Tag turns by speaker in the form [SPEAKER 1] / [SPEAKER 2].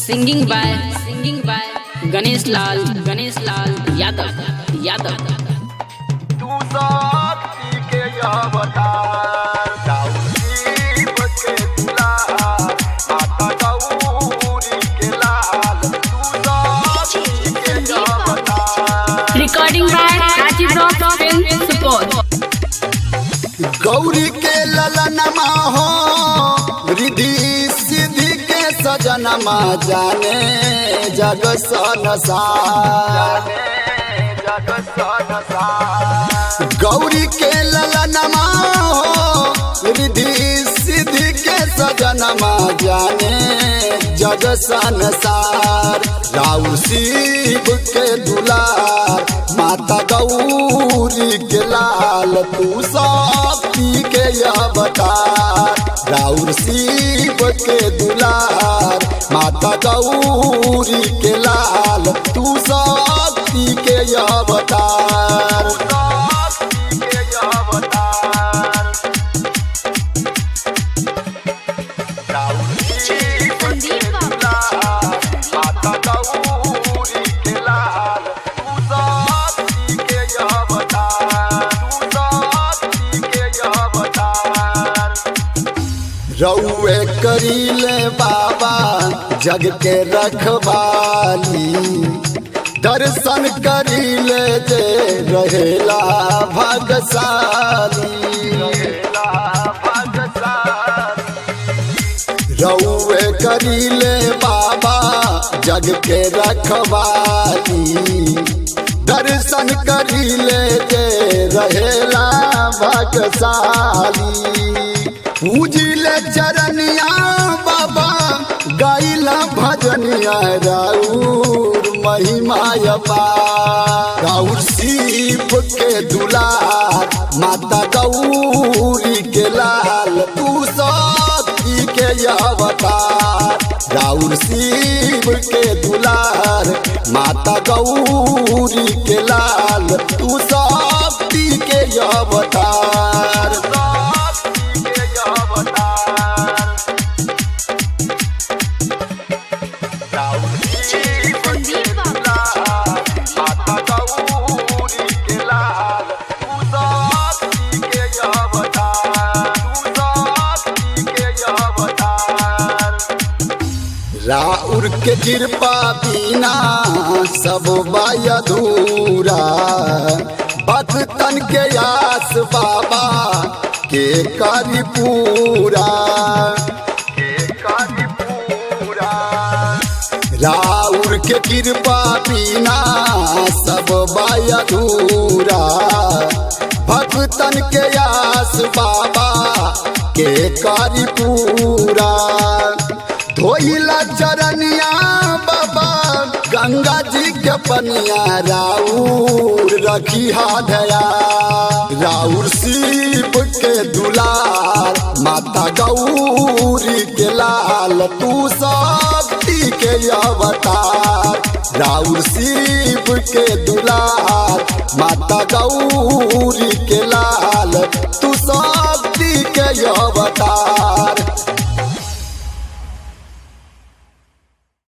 [SPEAKER 1] Singing by Ganesh Lal Yadav.
[SPEAKER 2] तू साथी के अवतार गौरी बके दुलार माता गौरी के लाल तू साथी के अवतार।
[SPEAKER 1] Recording by Rajiv Rock Film Support.
[SPEAKER 2] Gauri के ललनमा हो रिद्धि सिद्धि के सजनमा जाने जग संसार। गौरी के ललनमा हो रिद्धि सिद्धि के सजनमा जाने जग संसार। राउ शिव के दुलार माता गौरी के लाल तू शक्ति के अवतार। राउर शिव के दुलार माता गौरी के लाल तू शक्ति के अवतार। रउए करीले बाबा जग के रखवाली दर्शन करीले जे रहेला भाग्यशाली। रउए करीले बाबा जग के रखवाली दर्शन करीले जे रहेला भाग्यशाली। पूजिले चरनिया बाबा गाइला भजनिया राउर महिमा अपार। राउर शिव के दुलार माता गौरी के लाल तू शक्ति के अवतार। राउर शिव के दुलार माता गौरी के लाल तू शक्ति के अवतार। राउर के कृपा बिना सब बाय अधूरा। भक्तन के आस बाबा के करी पूरा। राउर के कृपा बिना सब बाय अधूरा। भक्तन के आस बाबा के करी पूरा। धोइला चरनिया बाबा गंगा जी के पनिया राउर रखी हाथया। राउर शिव के दुलार माता गौरी के लाल तू शक्ति के अवतार। राउर शिव के दुलार माता गौरी के लाल तू शक्ति के अवतार।